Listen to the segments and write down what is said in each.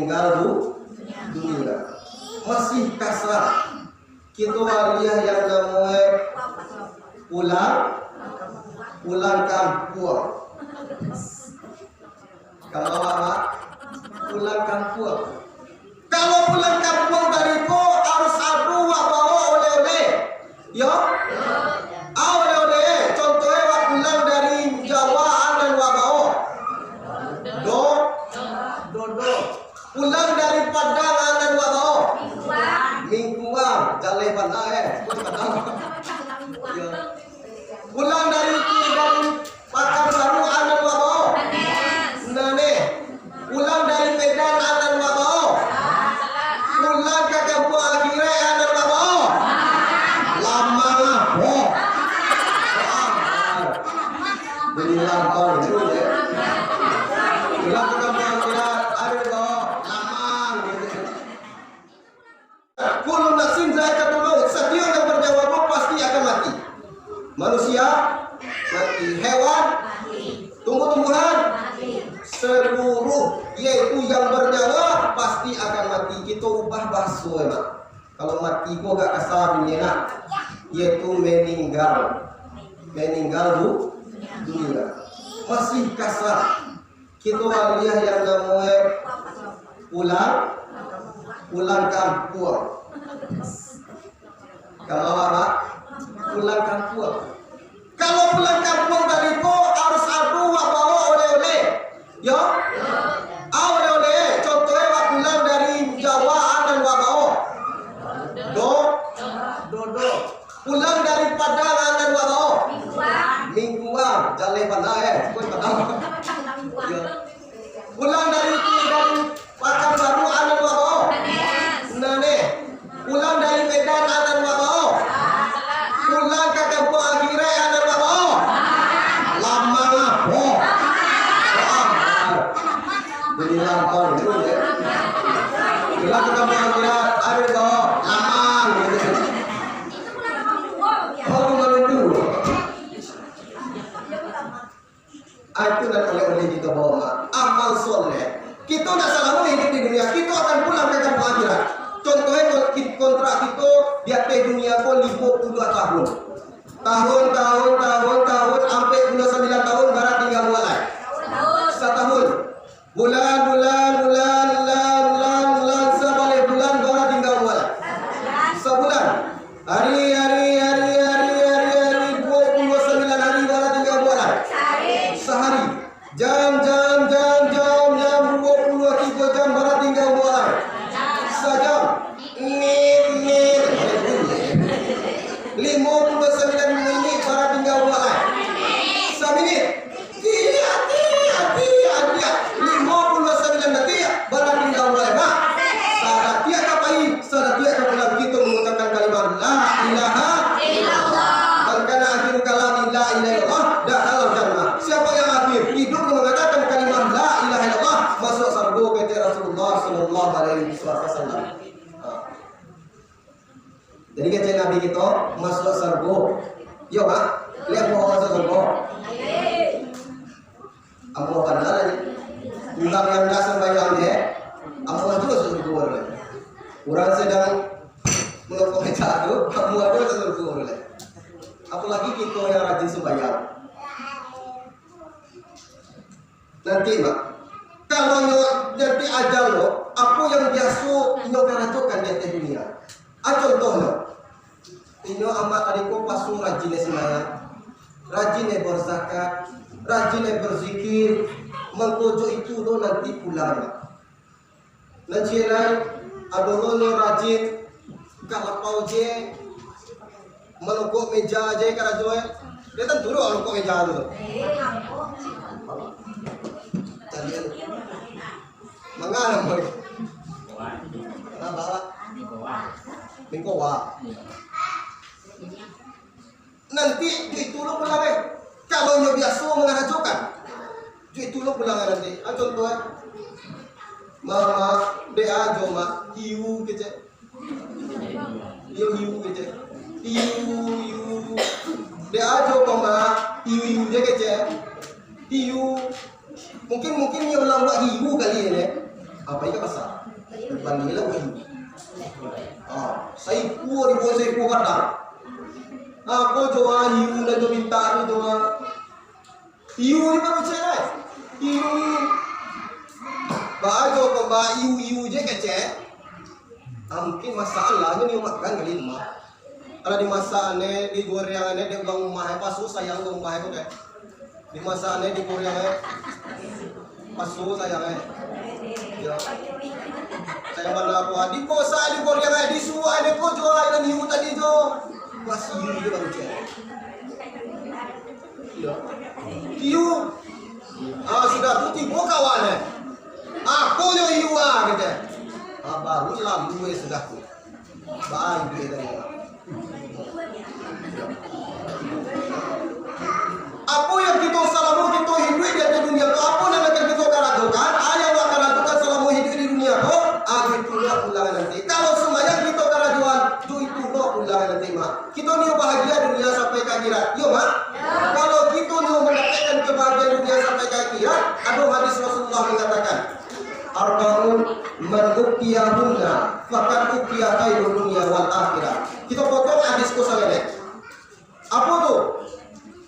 meninggal dunia. Masih kasar Kito waria yang namanya pulang kampung. Kalau apa? Pulang kampung. Kalau pulang kampung dari ko harus adu bawa oleh-oleh. Yo. Oleh-oleh. Contohnya wak pulang dari Jawa dan wak bawa. Do. Pulang dari Padang dan wak bawa. Mingguan. Jalai pandai. Pulang dari Pekanbaru dan wak bawa. Nane. Pulang dari Medan dan wak bawa. Pulang ke kampung akhirat dan wak bawa. Lama boh. Beli lampau itu ya. Pulang ke kampung akhirat ada bawa lama gitu. Kullu nafsin dha'iqatul maut. Setiap yang bernyawa pasti akan mati. Manusia mati, hewan mati, tumbuh-tumbuhan mati, seluruh yaitu yang bernyawa pasti akan mati. Kita ubah bahasa emak. Kalau mati kok gak kasar enak, yaitu meninggal dunia. Masih kasar kita waria yang namanya pulang kampung. Kalau apa? Pulang kampung. Kalau pulang kampung dari ko harus adu bawa oleh-oleh. Yo. Oleh-oleh. Contohnya wak pulang dari Jawa dan wak bawa. Do. Pulang dari Padang dan wak bawa. Mingguan. Jalai pandai. Pulang dari Pekanbaru dan wak bawa. Nane. Pulang dari Medan dan wak bawa. Pulang ke kampung akhirat dan wak bawa. Lama boh. Beli lampau itu ya. Pulang ke kampung akhirat ada bawa lama gitu. Dulu. Itu dan oleh kita bawa amal soleh. Kita tidak selalu hidup di dunia. Kita akan pulang ke kampung akhirat. Contohnya kontrak kita di atas dunia ko 52 tahun. Tahun sampai 29 tahun barat tinggal mulai. Setahun. Bulan sebalik bulan barat tinggal mulai. Sebulan. Hari 29 hari barat tinggal mulai. Sehari. Jam 23 jam barat tinggal mulai. Sejam. 59 menit barat tinggal mulai. Semenit. Hati. 59 detik barat tinggal mulai. Mak. Sadatia kapai. Sadatia kapulang kita mengucapkan kalimat la ilaha illallah. Dan karena akhir kalam la ilaha illallah dakhala jannah. Siapa yang akhir hidup mengatakan kalimat la ilaha illallah masuk surga kata Rasulullah sallallahu alaihi wasallam. Jadi kata Nabi kita masuk surga. Yo mak, lihat mau masuk surga. Amu pandal ni. Ulang yang dah sembahyang dia, amu terus surga. Orang sedang mengomentari tu, amu terus surga. Apalagi kita yang rajin sembahyang. Nanti mak, kalau jadi ajal lo, aku yang biasa nyo keratokan di atas dunia. Contohnya, ini amat adikku pasung rajin sembahyang, rajin berzakat, rajin berzikir, mengkojo itu lo nanti pulang. Nanti lain, ada lo rajin, kalapau je, melukuk meja je karajoy, dia kan turun melukuk meja tu. Kalian, mengalam boleh. Bawa. Mingkowa. Nanti itu lo pulang kalau nyo biasa mengarajokan, itu lo pulang nanti. Contoh, mama dea joma hiu kece, hiu kece, hiu dea joma hiu je kece, hiu mungkin nyo lambak hiu kali ini. Apa ikan besar? Berbandinglah ibu. Saya kuat di bawah saya kuat kadang. Aku coba hiu dan coba minta tu coba. Hiu ni baru cakap. Hiu. Bajo kau bah hiu je kecil. Mungkin masalahnya ni makan kali rumah. Kalau dimasak ni, digoreng ni, dia bang rumah apa susah sayang tu rumah tu kan. Dimasak ni, digoreng ni, pasu sayang ni. Ya. Saya mana aku di kosa di goreng ni, di suai ni kau jual dan hiu tadi tu. Masih hiu dia baru cek. Ya. Hiu. Sudah tu tiba kawan ni. Aku je hiu gitu. Baru lalu sudah tu. Baik dia tadi. Apa yang kita selama kita hidup di dunia tu, apa yang akan kita lakukan? Ayat yang akan lakukan selama hidup di dunia tu, itu nak pulang nanti. Kalau sembahyang kita akan jual, itu nak pulang nanti mak. Kita ni bahagia dunia sampai ke akhirat, yo mak. Kalau kita ni mendapatkan kebahagiaan dunia sampai ke akhirat, ada hadis Rasulullah mengatakan, Arba'un man uqiyahunna faqad uqiya khairud dunya wal akhirah. Kita potong hadis kosong ini. Apa tu?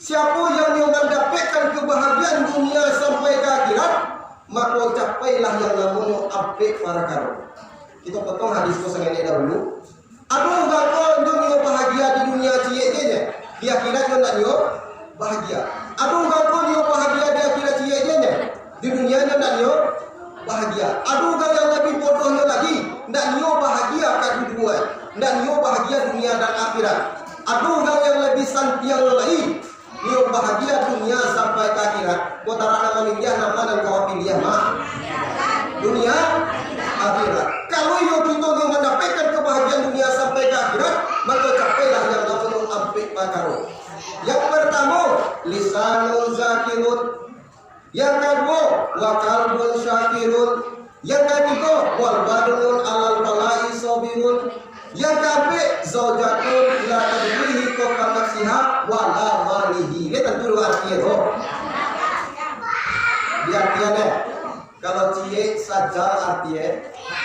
Siapa yang mendapatkan kebahagiaan dunia sampai ke akhirat, maka capailah yang namanya apik parakaro. Kita potong hadis kosong ini dahulu. Aduh bangko dunia bahagia di dunia cie je. Di akhirat yo nak yo bahagia. Aduh bangko dia bahagia di akhirat cie je. Di dunia yo nak yo bahagia. Aduh yang lebih bodohnya lagi, ndak nyo bahagia kat dunia, ndak nyo bahagia dunia dan akhirat. Aduh yang lebih santiang lagi, nyo bahagia dunia sampai ke akhirat. Kau tarak nama milih nama dan kau pilih mak. Dunia, akhirat. Kalau yo kita nyo mendapatkan kebahagiaan dunia sampai ke akhirat, maka capailah yang namanya ampik makaro. Yang pertama, lisanun zakirun. Yang kedua, wa qalbun syakirun. Yang ketiga, wal badrun alal balai sabirun. Yang keempat, zaujatun la tadrihi ka nafsiha wa la malihi. Ini tentu artinya tu. Di artinya kalau cie saja artinya,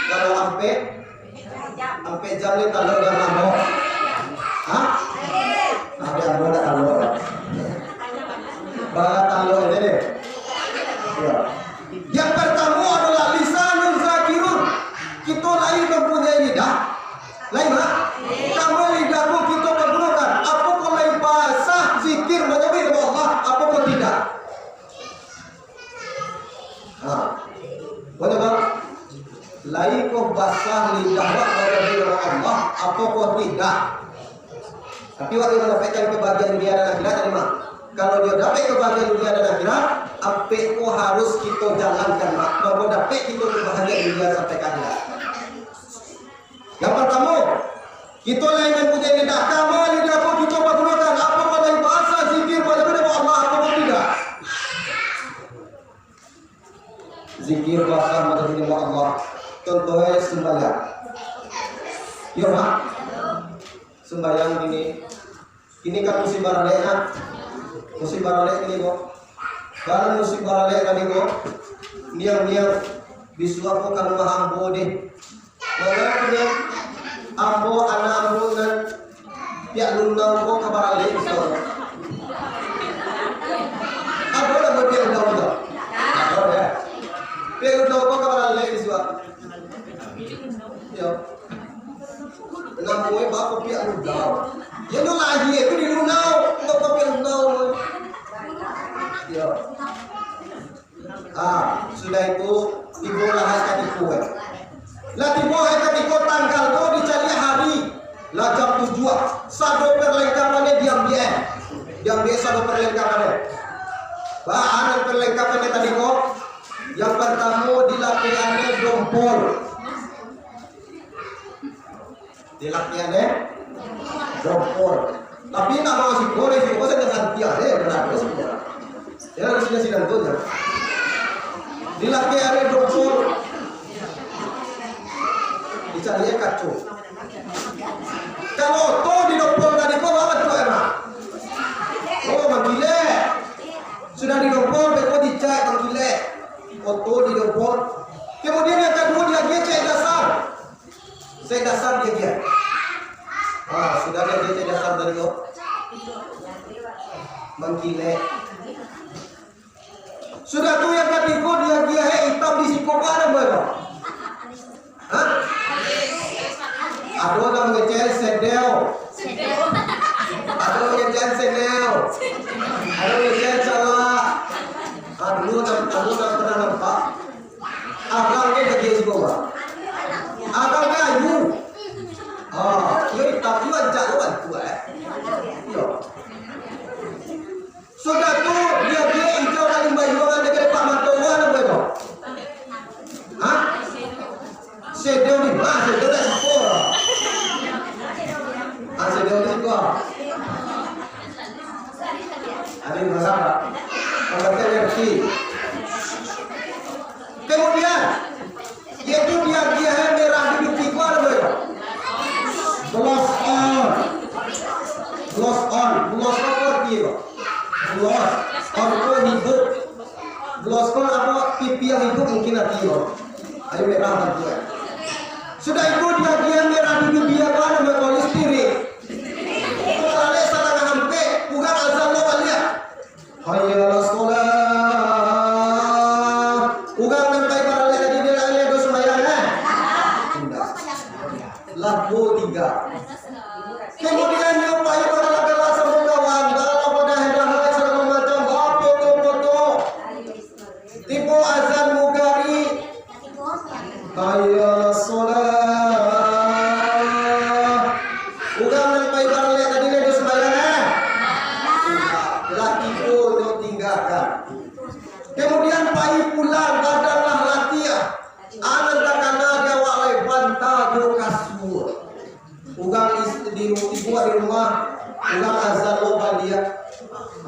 kalau ampe jam ni kalau dia mau. Hah? Ada ada kalau. Barat kalau ini deh. Ya. Yang pertama adalah lisanun zakirun. Kita lain mempunyai lidah. Lain mak? Kamu lidahmu kita pergunakan. Apa kau lain basah zikir menyebut nama Allah? Apa kau tidak? Boleh bang? Lain kau basah lidah menyebut nama Allah? Apa kau tidak? Tapi waktu mendapatkan kebahagiaan dunia dan akhirat tadi mak. Kalau dia dapat kebahagiaan dunia dan akhirat, apa yang harus kita jalankan mak? Kalau dapat kita kebahagiaan dunia sampai ke akhirat. Yang pertama, kita lain mempunyai lidah. Kamu lidah pun kita pergunakan. Apa pada bahasa zikir pada Allah, apa pun tidak. Zikir bahasa pada Allah. Contohnya sembahyang. Ya mak, sembahyang ini kan musim baralek kan? Musim baralek ini kok. Kalau musim baralek tadi kok, niang bisuap kok kalau mahambo deh. Mana dia ambo anak ambo dan pihak lundang kok kabaralek bisuap. Ada lah buat pihak lundang tu. Ada ya. Pihak lundang kok kabaralek bisuap. Ya. Namanya bapak pihak lundang. Yang tu lagi itu di lundang, bapak pihak lundang. Ya. Sudah itu tiba lah katiku. Lah tiba katiku tanggal tu dicari hari. Lah jam 7. Sado perlengkapannya diambil sado perlengkapannya. Bahan perlengkapannya tadi kok. Yang pertama dilapiannya dompor. Dilapiannya dompor. Tapi nak bawa si goreng, si goreng dengan tiada berapa sih? Ya harus sidang tu je. Dilaki ada dompor. Dicari kacau. Kalau tu di dompor tadi kau apa tu emak? Oh menggile. Sudah di dompor, beko dicek menggile. Foto di dompor. Kemudian yang kedua kecerdasan dia. Sudah ada kecerdasan dari lo. Mengkile. Sudah tuh yang ketiga dia hitam di siku ada berapa? Ada orang ngecel sedel. Ada orang ngecel sedel. Ada ngecel salah. Dulu pernah nampak. Agangnya bagi siku apa? Agangnya ayu. Dia hitam juga jalan tua. Sudah tuh dia hijau dan bayuan negara Pak Matowa ada berapa? Sedel di mana? Sedel di sekolah. Sedel di sekolah. Ada yang masalah. Orang ngerti. Kemudian yaitu dia merah di piku ada berapa? Gloss on apa dia? Gloss on hidup. Gloss on apa pipi yang hidup mungkin hati lo. Ada merah dan tua. Sudah itu dia merah di dia ada berkolis spirit. Kalau salah hampe, bukan azan lo kalian. Hayya ala sholat. Bukan sampai para lelaki di dalam dos semayang. Lagu 3. Kemudian yang paling para lelaki semoga dalam pada hendak segala macam foto. Tipu azan mugari. Hayya ala sholat. Bukan sampai para lelaki di dos semayang. Laki itu tinggalkan. Kemudian pai pulang badanlah latihan. Anak takana dia walai bantah do kasur. Ugang di rumah, ugang azan lo dia.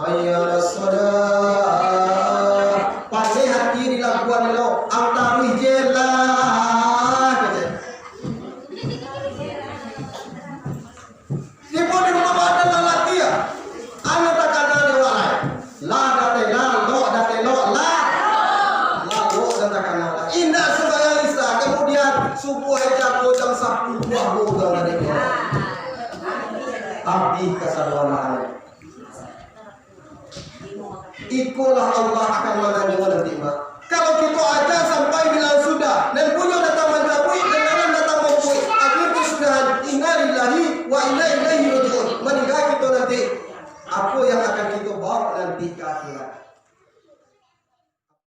Hayya sholat. Pasai hati di lakuan lo antaru jelah. Tipu di rumah badanlah latihan. Anak takana dia walai. Indah sembahyang isya, kemudian subuh jatuh jam 10 moga dari habis kesabaran. Ikulah Allah akan menanyakan nanti.